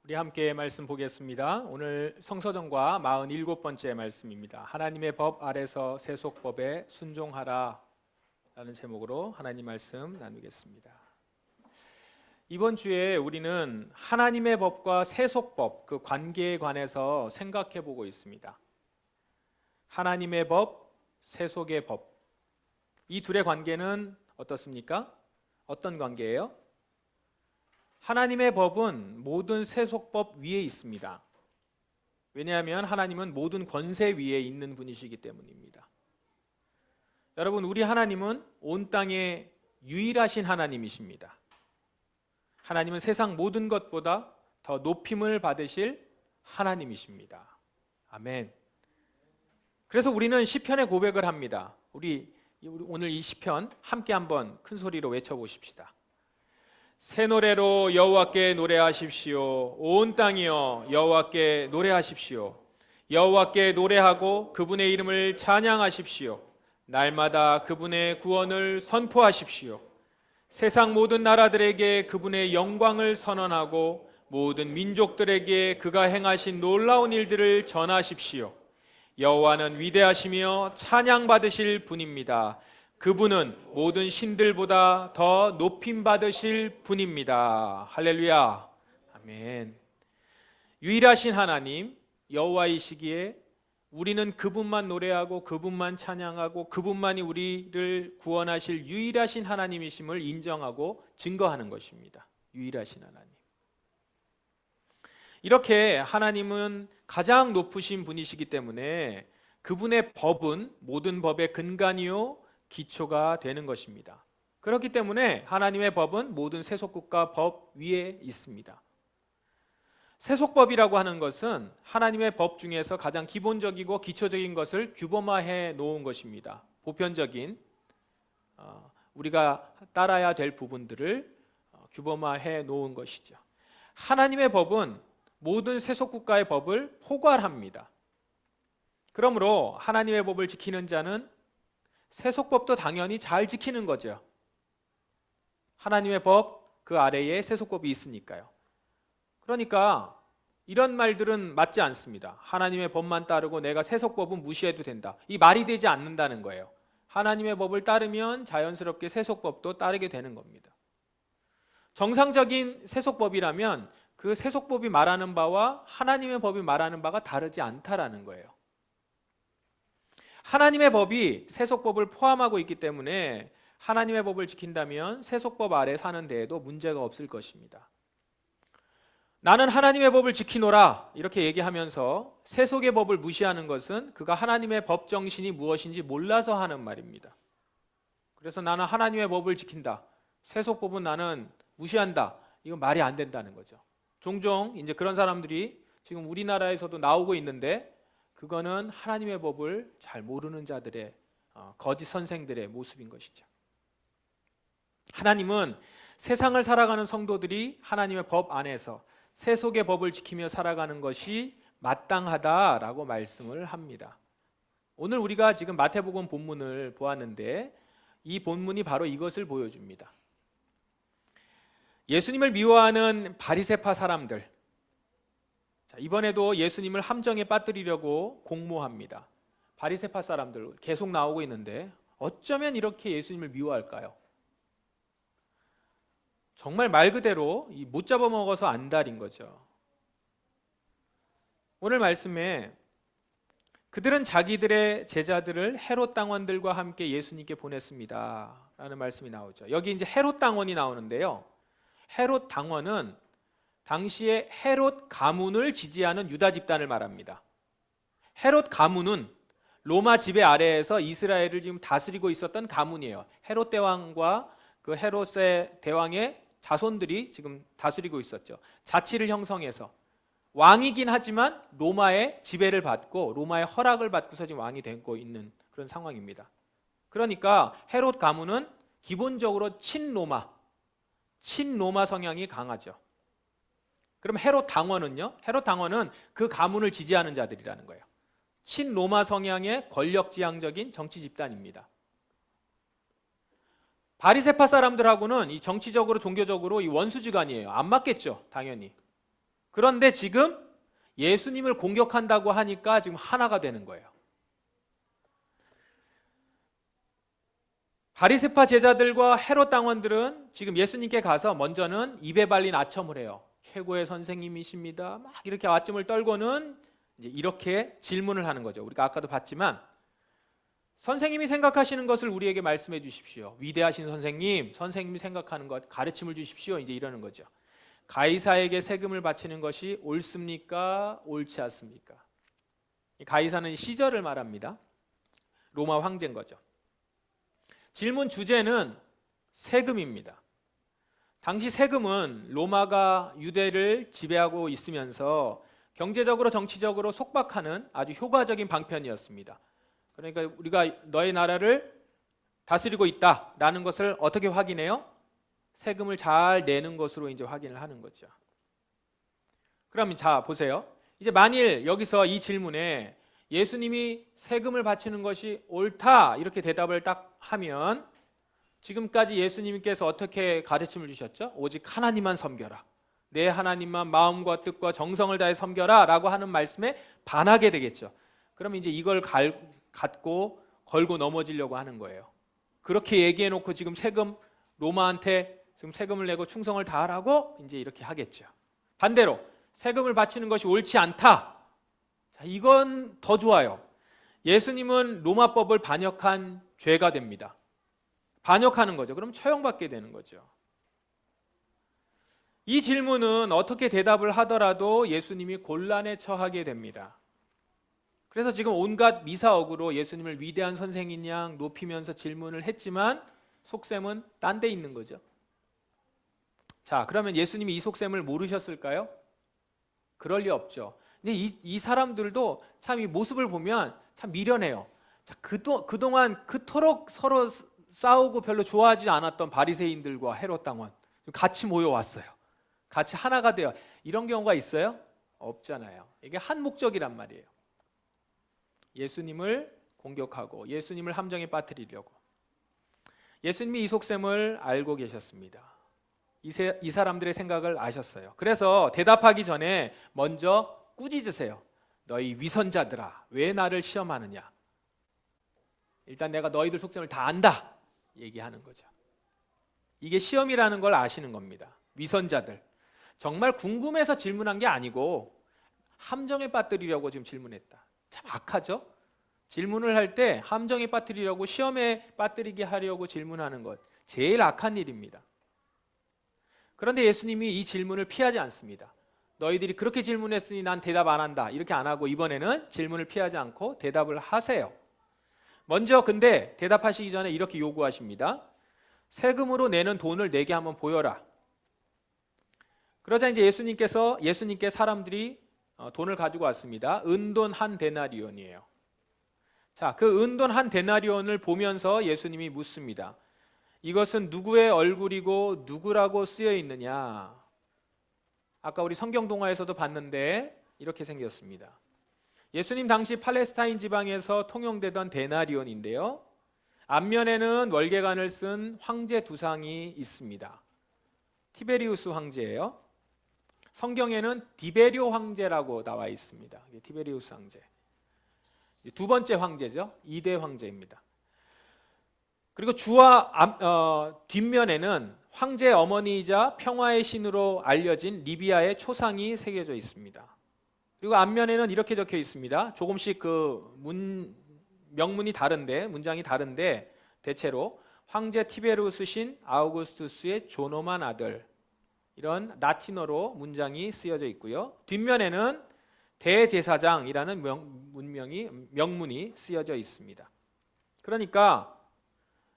우리 함께 말씀 보겠습니다. 오늘 성서정과 47번째 말씀입니다. 하나님의 법 아래서 세속법에 순종하라 라는 제목으로 하나님 말씀 나누겠습니다. 이번 주에 우리는 하나님의 법과 세속법, 그 관계에 관해서 생각해 보고 있습니다. 하나님의 법, 세속의 법, 이 둘의 관계는 어떻습니까? 어떤 관계예요? 하나님의 법은 모든 세속법 위에 있습니다. 왜냐하면 하나님은 모든 권세 위에 있는 분이시기 때문입니다. 여러분, 우리 하나님은 온 땅의 유일하신 하나님이십니다. 하나님은 세상 모든 것보다 더 높임을 받으실 하나님이십니다. 아멘. 그래서 우리는 시편의 고백을 합니다. 우리 오늘 이 시편 함께 한번 큰 소리로 외쳐보십시다. 새 노래로 여호와께 노래하십시오. 온 땅이여 여호와께 노래하십시오. 여호와께 노래하고 그분의 이름을 찬양하십시오. 날마다 그분의 구원을 선포하십시오. 세상 모든 나라들에게 그분의 영광을 선언하고 모든 민족들에게 그가 행하신 놀라운 일들을 전하십시오. 여호와는 위대하시며 찬양받으실 분입니다. 그분은 모든 신들보다 더 높임받으실 분입니다. 할렐루야. 아멘. 유일하신 하나님 여호와이시기에 우리는 그분만 노래하고 그분만 찬양하고 그분만이 우리를 구원하실 유일하신 하나님이심을 인정하고 증거하는 것입니다. 유일하신 하나님. 이렇게 하나님은 가장 높으신 분이시기 때문에 그분의 법은 모든 법의 근간이요 기초가 되는 것입니다. 그렇기 때문에 하나님의 법은 모든 세속국가 법 위에 있습니다. 세속법이라고 하는 것은 하나님의 법 중에서 가장 기본적이고 기초적인 것을 규범화해 놓은 것입니다. 보편적인 우리가 따라야 될 부분들을 규범화해 놓은 것이죠. 하나님의 법은 모든 세속국가의 법을 포괄합니다. 그러므로 하나님의 법을 지키는 자는 세속법도 당연히 잘 지키는 거죠. 하나님의 법 그 아래에 세속법이 있으니까요. 그러니까 이런 말들은 맞지 않습니다. 하나님의 법만 따르고 내가 세속법은 무시해도 된다. 이 말이 되지 않는다는 거예요. 하나님의 법을 따르면 자연스럽게 세속법도 따르게 되는 겁니다. 정상적인 세속법이라면 그 세속법이 말하는 바와 하나님의 법이 말하는 바가 다르지 않다라는 거예요. 하나님의 법이 세속법을 포함하고 있기 때문에 하나님의 법을 지킨다면 세속법 아래 사는 데에도 문제가 없을 것입니다. 나는 하나님의 법을 지키노라 이렇게 얘기하면서 세속의 법을 무시하는 것은 그가 하나님의 법 정신이 무엇인지 몰라서 하는 말입니다. 그래서 나는 하나님의 법을 지킨다. 세속법은 나는 무시한다. 이건 말이 안 된다는 거죠. 종종 이제 그런 사람들이 지금 우리나라에서도 나오고 있는데 그거는 하나님의 법을 잘 모르는 자들의 거짓 선생들의 모습인 것이죠. 하나님은 세상을 살아가는 성도들이 하나님의 법 안에서 세속의 법을 지키며 살아가는 것이 마땅하다라고 말씀을 합니다. 오늘 우리가 지금 마태복음 본문을 보았는데 이 본문이 바로 이것을 보여줍니다. 예수님을 미워하는 바리새파 사람들, 이번에도 예수님을 함정에 빠뜨리려고 공모합니다. 바리새파 사람들 계속 나오고 있는데 어쩌면 이렇게 예수님을 미워할까요? 정말 말 그대로 못 잡아먹어서 안달인 거죠. 오늘 말씀에 그들은 자기들의 제자들을 헤롯 당원들과 함께 예수님께 보냈습니다 라는 말씀이 나오죠. 여기 이제 헤롯 당원이 나오는데요. 헤롯 당원은 당시에 헤롯 가문을 지지하는 유다 집단을 말합니다. 헤롯 가문은 로마 지배 아래에서 이스라엘을 지금 다스리고 있었던 가문이에요. 헤롯 대왕과 그 헤롯의 대왕의 자손들이 지금 다스리고 있었죠. 자치를 형성해서 왕이긴 하지만 로마의 지배를 받고 로마의 허락을 받고서 지금 왕이 되고 있는 그런 상황입니다. 그러니까 헤롯 가문은 기본적으로 친로마 성향이 강하죠. 그럼 헤롯 당원은요? 헤롯 당원은 그 가문을 지지하는 자들이라는 거예요. 친로마 성향의 권력지향적인 정치 집단입니다. 바리새파 사람들하고는 이 정치적으로 종교적으로 이 원수지간이에요. 안 맞겠죠, 당연히. 그런데 지금 예수님을 공격한다고 하니까 지금 하나가 되는 거예요. 바리새파 제자들과 헤롯 당원들은 지금 예수님께 가서 먼저는 입에 발린 아첨을 해요. 최고의 선생님이십니다. 막 이렇게 아첨을 떨고는 이제 이렇게 질문을 하는 거죠. 우리가 아까도 봤지만 선생님이 생각하시는 것을 우리에게 말씀해 주십시오. 위대하신 선생님, 선생님이 생각하는 것 가르침을 주십시오. 이제 이러는 거죠. 가이사에게 세금을 바치는 것이 옳습니까? 옳지 않습니까? 가이사는 시저를 말합니다. 로마 황제인 거죠. 질문 주제는 세금입니다. 당시 세금은 로마가 유대를 지배하고 있으면서 경제적으로 정치적으로 속박하는 아주 효과적인 방편이었습니다. 그러니까 우리가 너의 나라를 다스리고 있다라는 것을 어떻게 확인해요? 세금을 잘 내는 것으로 이제 확인을 하는 거죠. 그러면 자 보세요. 이제 만일 여기서 이 질문에 예수님이 세금을 바치는 것이 옳다 이렇게 대답을 딱 하면 지금까지 예수님께서 어떻게 가르침을 주셨죠? 오직 하나님만 섬겨라. 내 하나님만 마음과 뜻과 정성을 다해 섬겨라 라고 하는 말씀에 반하게 되겠죠. 그러면 이제 이걸 갖고 걸고 넘어지려고 하는 거예요. 그렇게 얘기해 놓고 지금 로마한테 지금 세금을 내고 충성을 다하라고 이제 이렇게 하겠죠. 반대로 세금을 바치는 것이 옳지 않다. 자, 이건 더 좋아요. 예수님은 로마법을 반역한 죄가 됩니다. 반역하는 거죠. 그럼 처형받게 되는 거죠. 이 질문은 어떻게 대답을 하더라도 예수님이 곤란에 처하게 됩니다. 그래서 지금 온갖 미사억으로 예수님을 위대한 선생인 양 높이면서 질문을 했지만 속셈은 딴 데 있는 거죠. 자, 그러면 예수님이 이 속셈을 모르셨을까요? 그럴 리 없죠. 근데 이 사람들도 참 이 모습을 보면 참 미련해요. 자, 그동안 그토록 서로 싸우고 별로 좋아하지 않았던 바리새인들과 헤롯 당원 같이 모여왔어요. 같이 하나가 되어 이런 경우가 있어요? 없잖아요. 이게 한 목적이란 말이에요. 예수님을 공격하고 예수님을 함정에 빠뜨리려고. 예수님이 이 속셈을 알고 계셨습니다. 이 사람들의 생각을 아셨어요. 그래서 대답하기 전에 먼저 꾸짖으세요. 너희 위선자들아, 왜 나를 시험하느냐? 일단 내가 너희들 속셈을 다 안다 얘기하는 거죠. 이게 시험이라는 걸 아시는 겁니다. 위선자들. 정말 궁금해서 질문한 게 아니고 함정에 빠뜨리려고 지금 질문했다. 참 악하죠? 질문을 할 때 함정에 빠뜨리려고, 시험에 빠뜨리게 하려고 질문하는 것, 제일 악한 일입니다. 그런데 예수님이 이 질문을 피하지 않습니다. 너희들이 그렇게 질문했으니 난 대답 안 한다 이렇게 안 하고 이번에는 질문을 피하지 않고 대답을 하세요. 먼저 근데 대답하시기 전에 이렇게 요구하십니다. 세금으로 내는 돈을 내게 한번 보여라. 그러자 이제 예수님께 사람들이 돈을 가지고 왔습니다. 은돈 한 데나리온이에요. 자, 그 은돈 한 데나리온을 보면서 예수님이 묻습니다. 이것은 누구의 얼굴이고 누구라고 쓰여 있느냐? 아까 우리 성경 동화에서도 봤는데 이렇게 생겼습니다. 예수님 당시 팔레스타인 지방에서 통용되던 데나리온인데요. 앞면에는 월계관을 쓴 황제 두상이 있습니다. 티베리우스 황제예요. 성경에는 디베리오 황제라고 나와 있습니다. 티베리우스 황제. 두 번째 황제죠. 2대 황제입니다. 그리고 뒷면에는 황제 어머니이자 평화의 신으로 알려진 리비아의 초상이 새겨져 있습니다. 그리고 앞면에는 이렇게 적혀 있습니다. 조금씩 명문이 다른데, 문장이 다른데 대체로 황제 티베리우스 신 아우구스투스의 존엄한 아들, 이런 라틴어로 문장이 쓰여져 있고요. 뒷면에는 대제사장이라는 명문이 쓰여져 있습니다. 그러니까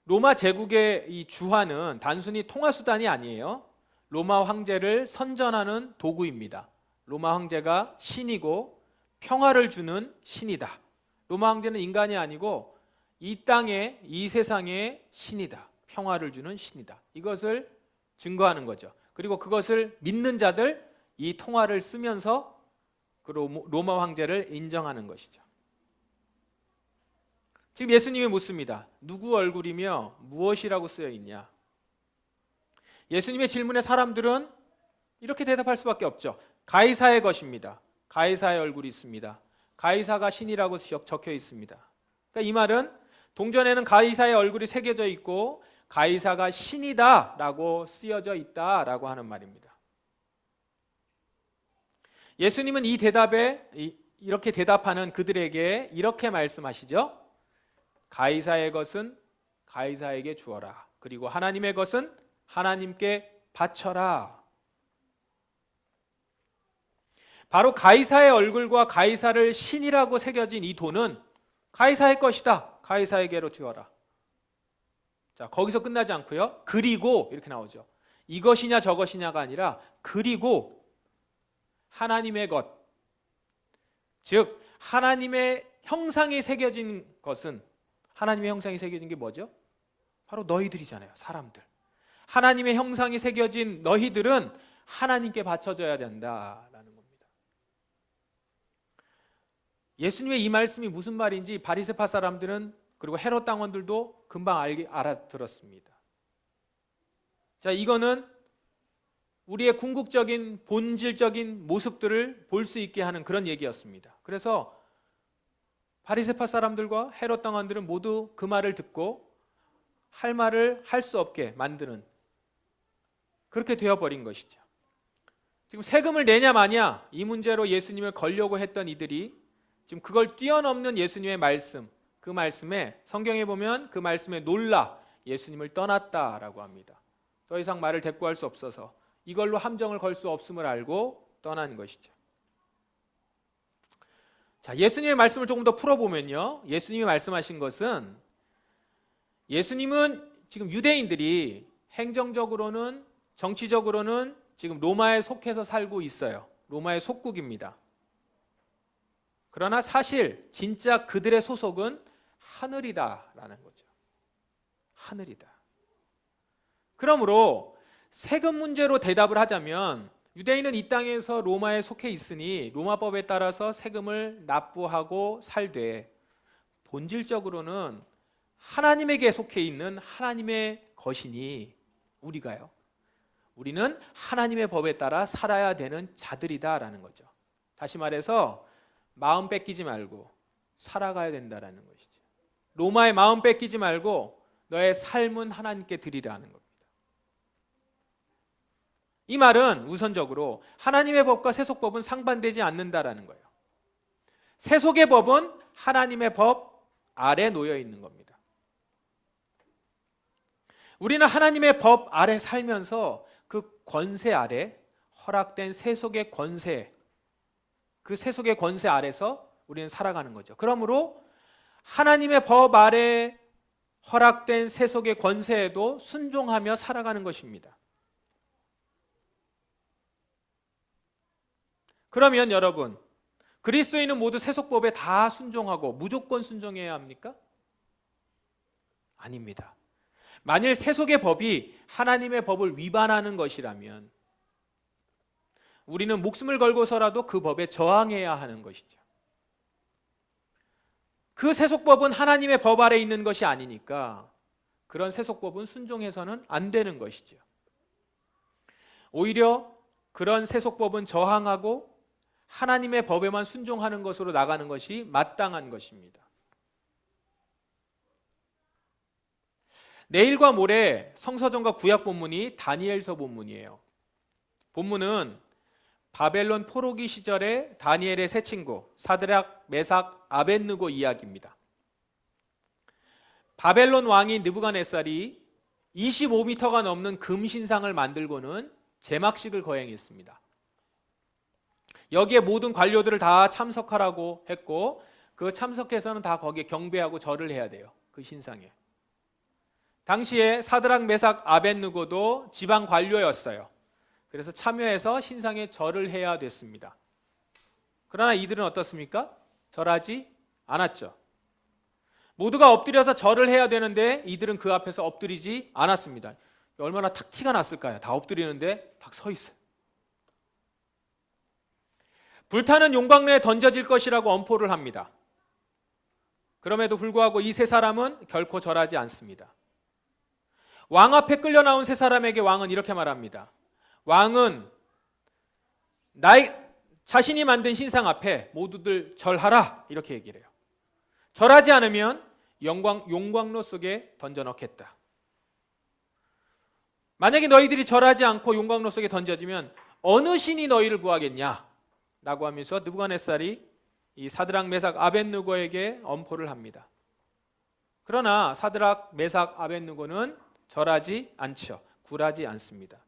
로마 제국의 이 주화는 단순히 통화 수단이 아니에요. 로마 황제를 선전하는 도구입니다. 로마 황제가 신이고 평화를 주는 신이다. 로마 황제는 인간이 아니고 이 땅의, 이 세상의 신이다. 평화를 주는 신이다. 이것을 증거하는 거죠. 그리고 그것을 믿는 자들, 이 통화를 쓰면서 그 로마 황제를 인정하는 것이죠. 지금 예수님이 묻습니다. 누구 얼굴이며 무엇이라고 쓰여 있냐? 예수님의 질문에 사람들은 이렇게 대답할 수밖에 없죠. 가이사의 것입니다. 가이사의 얼굴이 있습니다. 가이사가 신이라고 적혀 있습니다. 그러니까 이 말은 동전에는 가이사의 얼굴이 새겨져 있고 가이사가 신이다라고 쓰여져 있다라고 하는 말입니다. 예수님은 이 대답에 이렇게 대답하는 그들에게 이렇게 말씀하시죠. 가이사의 것은 가이사에게 주어라. 그리고 하나님의 것은 하나님께 바쳐라. 바로 가이사의 얼굴과 가이사를 신이라고 새겨진 이 돈은 가이사의 것이다. 가이사에게로 주어라. 자, 거기서 끝나지 않고요. 그리고 이렇게 나오죠. 이것이냐 저것이냐가 아니라 그리고 하나님의 것, 즉 하나님의 형상이 새겨진 것은, 하나님의 형상이 새겨진 게 뭐죠? 바로 너희들이잖아요. 사람들. 하나님의 형상이 새겨진 너희들은 하나님께 바쳐져야 된다라는 겁니다. 예수님의 이 말씀이 무슨 말인지 바리새파 사람들은, 그리고 헤롯 당원들도 금방 알아들었습니다. 자, 이거는 우리의 궁극적인 본질적인 모습들을 볼 수 있게 하는 그런 얘기였습니다. 그래서 바리새파 사람들과 헤롯 당원들은 모두 그 말을 듣고 할 말을 할 수 없게 만드는, 그렇게 되어버린 것이죠. 지금 세금을 내냐 마냐 이 문제로 예수님을 걸려고 했던 이들이 지금 그걸 뛰어넘는 예수님의 말씀, 그 말씀에, 성경에 보면 그 말씀에 놀라 예수님을 떠났다라고 합니다. 더 이상 말을 대꾸할 수 없어서 이걸로 함정을 걸 수 없음을 알고 떠난 것이죠. 자, 예수님의 말씀을 조금 더 풀어보면요, 예수님이 말씀하신 것은, 예수님은 지금 유대인들이 행정적으로는, 정치적으로는 지금 로마에 속해서 살고 있어요. 로마의 속국입니다. 그러나 사실 진짜 그들의 소속은 하늘이다라는 거죠. 하늘이다. 그러므로 세금 문제로 대답을 하자면, 유대인은 이 땅에서 로마에 속해 있으니 로마법에 따라서 세금을 납부하고 살되, 본질적으로는 하나님에게 속해 있는 하나님의 것이니 우리가요, 우리는 하나님의 법에 따라 살아야 되는 자들이다라는 거죠. 다시 말해서 마음 뺏기지 말고 살아가야 된다라는 것이죠. 로마의 마음 뺏기지 말고 너의 삶은 하나님께 드리라는 겁니다. 이 말은 우선적으로 하나님의 법과 세속법은 상반되지 않는다라는 거예요. 세속의 법은 하나님의 법 아래 놓여 있는 겁니다. 우리는 하나님의 법 아래 살면서 그 권세 아래, 허락된 세속의 권세, 그 세속의 권세 아래서 우리는 살아가는 거죠. 그러므로 하나님의 법 아래 허락된 세속의 권세에도 순종하며 살아가는 것입니다. 그러면 여러분, 그리스도인은 모두 세속법에 다 순종하고 무조건 순종해야 합니까? 아닙니다. 만일 세속의 법이 하나님의 법을 위반하는 것이라면 우리는 목숨을 걸고서라도 그 법에 저항해야 하는 것이죠. 그 세속법은 하나님의 법 아래 있는 것이 아니니까 그런 세속법은 순종해서는 안 되는 것이죠. 오히려 그런 세속법은 저항하고 하나님의 법에만 순종하는 것으로 나가는 것이 마땅한 것입니다. 내일과 모레 성서전과 구약 본문이 다니엘서 본문이에요. 본문은 바벨론 포로기 시절에 다니엘의 세 친구 사드락, 메삭, 아벳느고 이야기입니다. 바벨론 왕이 느부갓네살이 25m가 넘는 금신상을 만들고는 제막식을 거행했습니다. 여기에 모든 관료들을 다 참석하라고 했고, 그 참석해서는 다 거기에 경배하고 절을 해야 돼요. 그 신상에. 당시에 사드락, 메삭, 아벳느고도 지방 관료였어요. 그래서 참여해서 신상에 절을 해야 됐습니다. 그러나 이들은 어떻습니까? 절하지 않았죠. 모두가 엎드려서 절을 해야 되는데 이들은 그 앞에서 엎드리지 않았습니다. 얼마나 탁 티가 났을까요? 다 엎드리는데 딱 서 있어요. 불타는 용광로에 던져질 것이라고 엄포를 합니다. 그럼에도 불구하고 이 세 사람은 결코 절하지 않습니다. 왕 앞에 끌려 나온 세 사람에게 왕은 이렇게 말합니다. 왕은 자신이 만든 신상 앞에 모두들 절하라 이렇게 얘기를 해요. 절하지 않으면 용광로 속에 던져 넣겠다. 만약에 너희들이 절하지 않고 용광로 속에 던져지면 어느 신이 너희를 구하겠냐? 라고 하면서 느부갓네살이 이 사드락 메삭 아벳느고에게 엄포를 합니다. 그러나 사드락 메삭 아벳느고는 절하지 않죠. 굴하지 않습니다.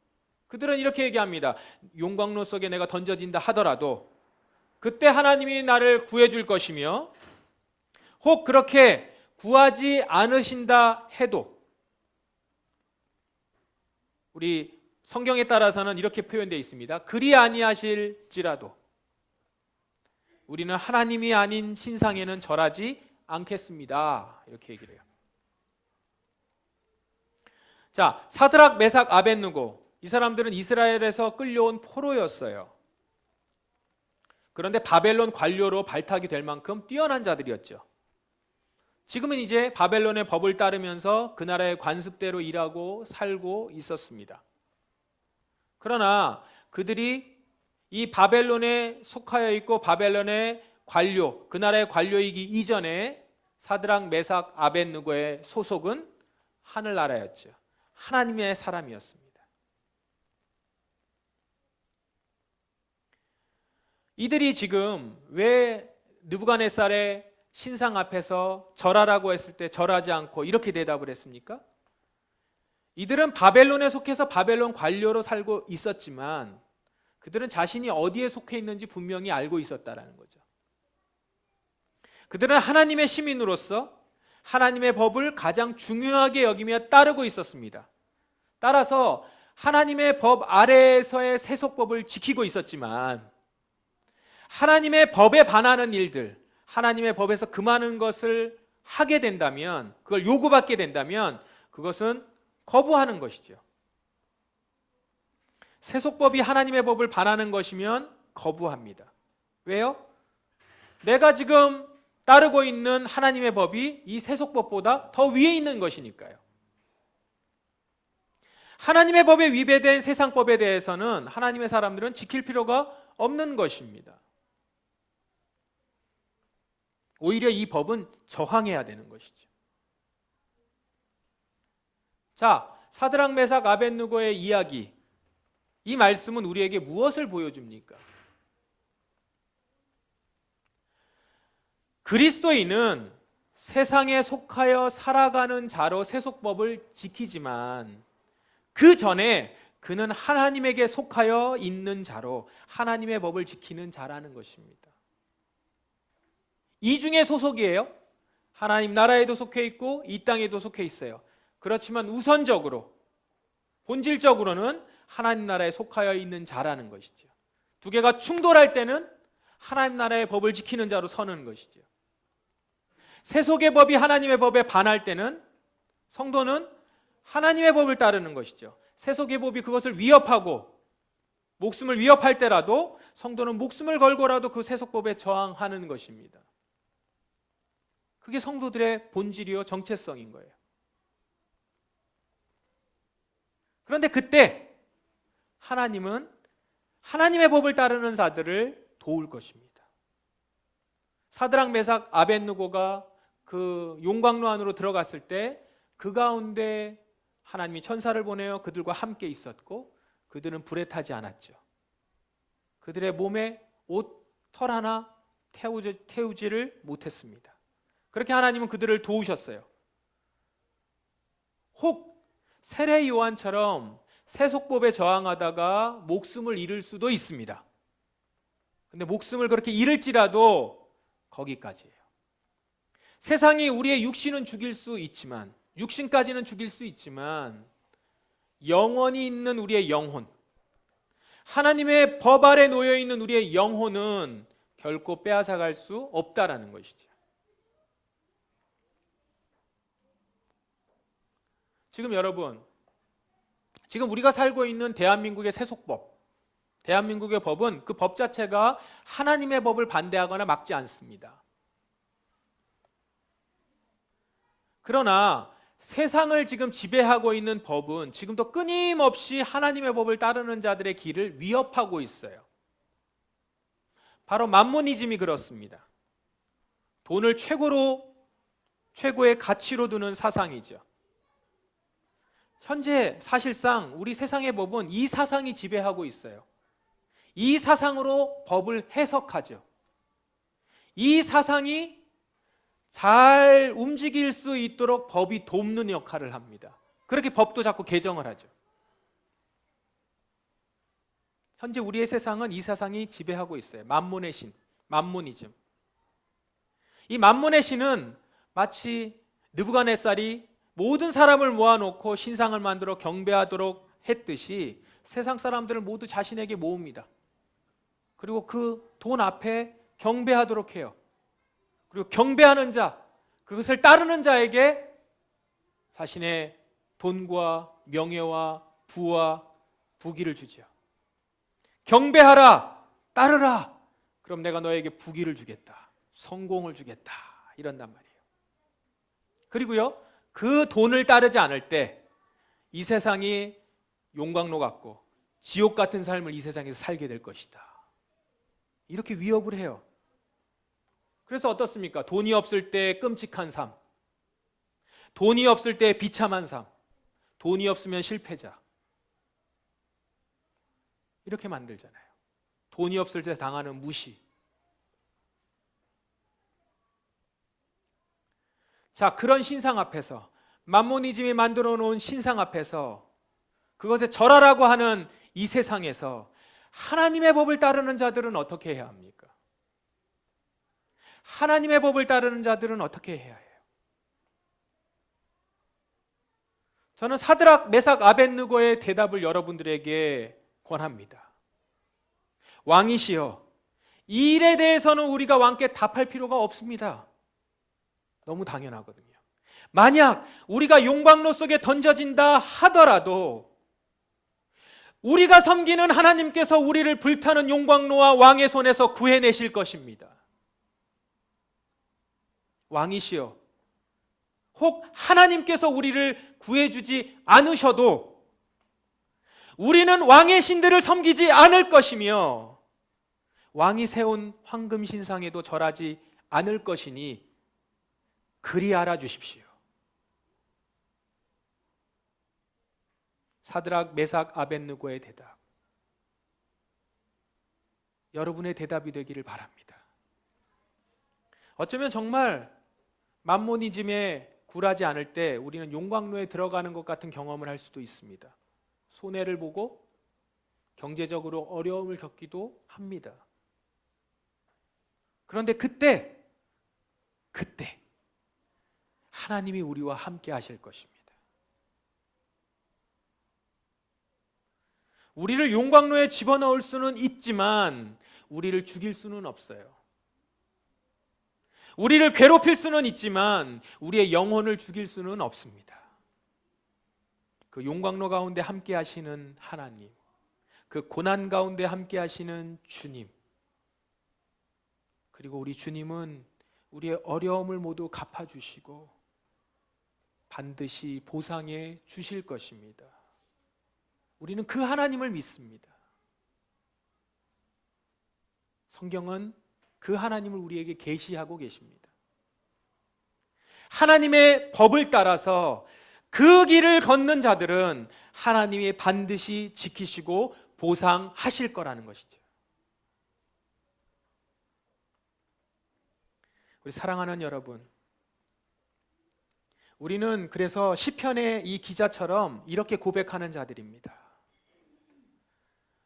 그들은 이렇게 얘기합니다. 용광로 속에 내가 던져진다 하더라도 그때 하나님이 나를 구해줄 것이며 혹 그렇게 구하지 않으신다 해도 우리 성경에 따라서는 이렇게 표현되어 있습니다. 그리 아니하실지라도 우리는 하나님이 아닌 신상에는 절하지 않겠습니다. 이렇게 얘기를 해요. 자, 사드락 메삭 아벳느고 이 사람들은 이스라엘에서 끌려온 포로였어요. 그런데 바벨론 관료로 발탁이 될 만큼 뛰어난 자들이었죠. 지금은 이제 바벨론의 법을 따르면서 그 나라의 관습대로 일하고 살고 있었습니다. 그러나 그들이 이 바벨론에 속하여 있고 바벨론의 관료, 그 나라의 관료이기 이전에 사드락 메삭 아벳느고의 소속은 하늘나라였죠. 하나님의 사람이었습니다. 이들이 지금 왜 느부갓네살의 신상 앞에서 절하라고 했을 때 절하지 않고 이렇게 대답을 했습니까? 이들은 바벨론에 속해서 바벨론 관료로 살고 있었지만 그들은 자신이 어디에 속해 있는지 분명히 알고 있었다라는 거죠. 그들은 하나님의 시민으로서 하나님의 법을 가장 중요하게 여기며 따르고 있었습니다. 따라서 하나님의 법 아래에서의 세속법을 지키고 있었지만 하나님의 법에 반하는 일들, 하나님의 법에서 그 많은 것을 하게 된다면, 그걸 요구받게 된다면 그것은 거부하는 것이죠. 세속법이 하나님의 법을 반하는 것이면 거부합니다. 왜요? 내가 지금 따르고 있는 하나님의 법이 이 세속법보다 더 위에 있는 것이니까요. 하나님의 법에 위배된 세상법에 대해서는 하나님의 사람들은 지킬 필요가 없는 것입니다. 오히려 이 법은 저항해야 되는 것이죠. 자, 사드락 메삭 아벳느고의 이야기, 이 말씀은 우리에게 무엇을 보여줍니까? 그리스도인은 세상에 속하여 살아가는 자로 세속법을 지키지만 그 전에 그는 하나님에게 속하여 있는 자로 하나님의 법을 지키는 자라는 것입니다. 이 중에 소속이에요. 하나님 나라에도 속해 있고 이 땅에도 속해 있어요. 그렇지만 우선적으로 본질적으로는 하나님 나라에 속하여 있는 자라는 것이죠. 두 개가 충돌할 때는 하나님 나라의 법을 지키는 자로 서는 것이죠. 세속의 법이 하나님의 법에 반할 때는 성도는 하나님의 법을 따르는 것이죠. 세속의 법이 그것을 위협하고 목숨을 위협할 때라도 성도는 목숨을 걸고라도 그 세속법에 저항하는 것입니다. 그게 성도들의 본질이요 정체성인 거예요. 그런데 그때 하나님은 하나님의 법을 따르는 자들을 도울 것입니다. 사드락 메삭 아벳느고가 그 용광로 안으로 들어갔을 때 그 가운데 하나님이 천사를 보내어 그들과 함께 있었고 그들은 불에 타지 않았죠. 그들의 몸에 옷 털 하나 태우지를 못했습니다. 그렇게 하나님은 그들을 도우셨어요. 혹 세례 요한처럼 세속법에 저항하다가 목숨을 잃을 수도 있습니다. 근데 목숨을 그렇게 잃을지라도 거기까지예요. 세상이 우리의 육신은 죽일 수 있지만, 육신까지는 죽일 수 있지만 영원히 있는 우리의 영혼, 하나님의 법 아래 놓여 있는 우리의 영혼은 결코 빼앗아갈 수 없다라는 것이죠. 지금 여러분, 지금 우리가 살고 있는 대한민국의 세속법, 대한민국의 법은 그 법 자체가 하나님의 법을 반대하거나 막지 않습니다. 그러나 세상을 지금 지배하고 있는 법은 지금도 끊임없이 하나님의 법을 따르는 자들의 길을 위협하고 있어요. 바로 만모니즘이 그렇습니다. 돈을 최고의 가치로 두는 사상이죠. 현재 사실상 우리 세상의 법은 이 사상이 지배하고 있어요. 이 사상으로 법을 해석하죠. 이 사상이 잘 움직일 수 있도록 법이 돕는 역할을 합니다. 그렇게 법도 자꾸 개정을 하죠. 현재 우리의 세상은 이 사상이 지배하고 있어요. 만몬의 신, 만모니즘. 이 만몬의 신은 마치 느부갓네살이 모든 사람을 모아놓고 신상을 만들어 경배하도록 했듯이 세상 사람들을 모두 자신에게 모읍니다. 그리고 그 돈 앞에 경배하도록 해요. 그리고 경배하는 자, 그것을 따르는 자에게 자신의 돈과 명예와 부와 부귀를 주죠. 경배하라, 따르라. 그럼 내가 너에게 부귀를 주겠다, 성공을 주겠다, 이런단 말이에요. 그리고요, 그 돈을 따르지 않을 때 이 세상이 용광로 같고 지옥 같은 삶을 이 세상에서 살게 될 것이다, 이렇게 위협을 해요. 그래서 어떻습니까? 돈이 없을 때 끔찍한 삶, 돈이 없을 때 비참한 삶, 돈이 없으면 실패자, 이렇게 만들잖아요. 돈이 없을 때 당하는 무시. 자, 그런 신상 앞에서, 만모니즘이 만들어 놓은 신상 앞에서, 그것에 절하라고 하는 이 세상에서 하나님의 법을 따르는 자들은 어떻게 해야 합니까? 하나님의 법을 따르는 자들은 어떻게 해야 해요? 저는 사드락, 메삭, 아벳느고의 대답을 여러분들에게 권합니다. 왕이시여, 이 일에 대해서는 우리가 왕께 답할 필요가 없습니다. 너무 당연하거든요. 만약 우리가 용광로 속에 던져진다 하더라도 우리가 섬기는 하나님께서 우리를 불타는 용광로와 왕의 손에서 구해내실 것입니다. 왕이시여, 혹 하나님께서 우리를 구해주지 않으셔도 우리는 왕의 신들을 섬기지 않을 것이며 왕이 세운 황금 신상에도 절하지 않을 것이니 그리 알아주십시오. 사드락, 메삭, 아벳느고의 대답, 여러분의 대답이 되기를 바랍니다. 어쩌면 정말 만모니즘에 굴하지 않을 때 우리는 용광로에 들어가는 것 같은 경험을 할 수도 있습니다. 손해를 보고 경제적으로 어려움을 겪기도 합니다. 그런데 그때 하나님이 우리와 함께 하실 것입니다. 우리를 용광로에 집어넣을 수는 있지만 우리를 죽일 수는 없어요. 우리를 괴롭힐 수는 있지만 우리의 영혼을 죽일 수는 없습니다. 그 용광로 가운데 함께 하시는 하나님, 그 고난 가운데 함께 하시는 주님, 그리고 우리 주님은 우리의 어려움을 모두 갚아주시고 반드시 보상해 주실 것입니다. 우리는 그 하나님을 믿습니다. 성경은 그 하나님을 우리에게 계시하고 계십니다. 하나님의 법을 따라서 그 길을 걷는 자들은 하나님이 반드시 지키시고 보상하실 거라는 것이죠. 우리 사랑하는 여러분, 우리는 그래서 시편의 이 기자처럼 이렇게 고백하는 자들입니다.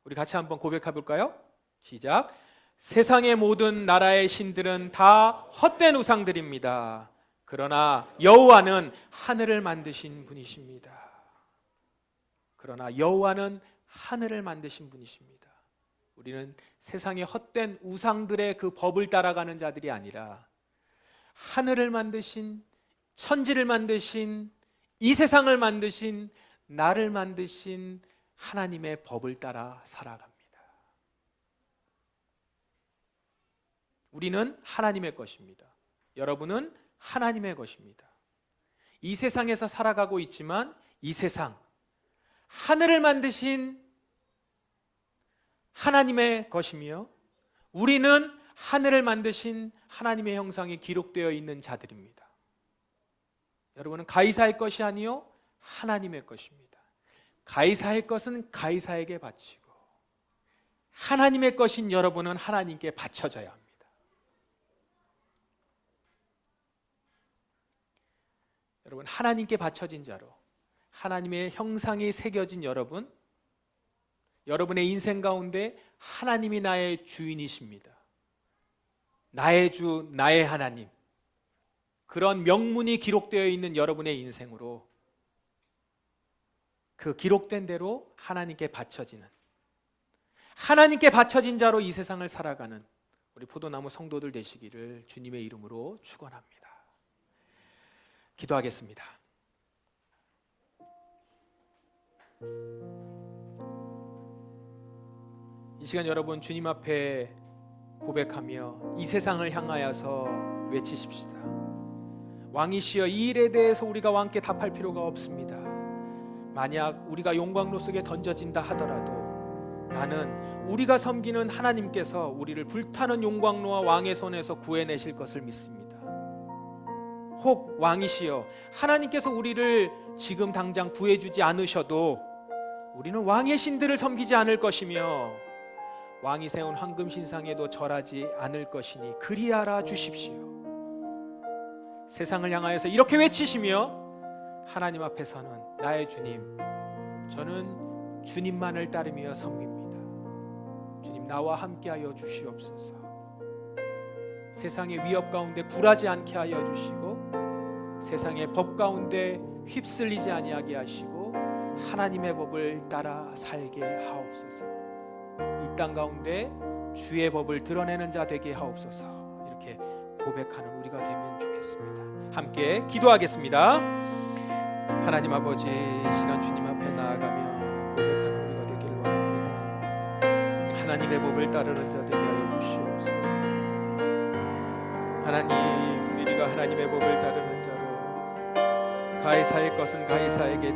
우리 같이 한번 고백해 볼까요? 시작. 세상의 모든 나라의 신들은 다 헛된 우상들입니다. 그러나 여호와는 하늘을 만드신 분이십니다. 그러나 여호와는 하늘을 만드신 분이십니다. 우리는 세상의 헛된 우상들의 그 법을 따라가는 자들이 아니라 하늘을 만드신, 천지를 만드신, 이 세상을 만드신, 나를 만드신 하나님의 법을 따라 살아갑니다. 우리는 하나님의 것입니다. 여러분은 하나님의 것입니다. 이 세상에서 살아가고 있지만 이 세상, 하늘을 만드신 하나님의 것이며 우리는 하늘을 만드신 하나님의 형상이 기록되어 있는 자들입니다. 여러분은 가이사의 것이 아니요 하나님의 것입니다. 가이사의 것은 가이사에게 바치고 하나님의 것인 여러분은 하나님께 바쳐져야 합니다. 여러분, 하나님께 바쳐진 자로 하나님의 형상이 새겨진 여러분, 여러분의 인생 가운데 하나님이 나의 주인이십니다. 나의 주, 나의 하나님, 그런 명문이 기록되어 있는 여러분의 인생으로 그 기록된 대로 하나님께 바쳐지는, 하나님께 바쳐진 자로 이 세상을 살아가는 우리 포도나무 성도들 되시기를 주님의 이름으로 축원합니다. 기도하겠습니다. 이 시간 여러분 주님 앞에 고백하며 이 세상을 향하여서 외치십시다. 왕이시여, 이 일에 대해서 우리가 왕께 답할 필요가 없습니다. 만약 우리가 용광로 속에 던져진다 하더라도 나는 우리가 섬기는 하나님께서 우리를 불타는 용광로와 왕의 손에서 구해내실 것을 믿습니다. 혹 왕이시여, 하나님께서 우리를 지금 당장 구해주지 않으셔도 우리는 왕의 신들을 섬기지 않을 것이며 왕이 세운 황금 신상에도 절하지 않을 것이니 그리하라 주십시오. 세상을 향하여서 이렇게 외치시며 하나님 앞에서는 나의 주님, 저는 주님만을 따르며 섬깁니다. 주님, 나와 함께하여 주시옵소서. 세상의 위협 가운데 굴하지 않게 하여 주시고 세상의 법 가운데 휩쓸리지 아니하게 하시고 하나님의 법을 따라 살게 하옵소서. 이 땅 가운데 주의 법을 드러내는 자 되게 하옵소서. 이렇게 고백하는 우리가 되면 좋겠습니다. 함께 기도하겠습니다. 하나님 아버지, 시간 주님 앞에 나아가며 고백하는 우리가 되기를 원합니다. 하나님의 법을 따르는 자 되게 하여 주시옵소서. 하나님, 우리가 하나님의 법을 따르는 자로 가이사의 것은 가이사에게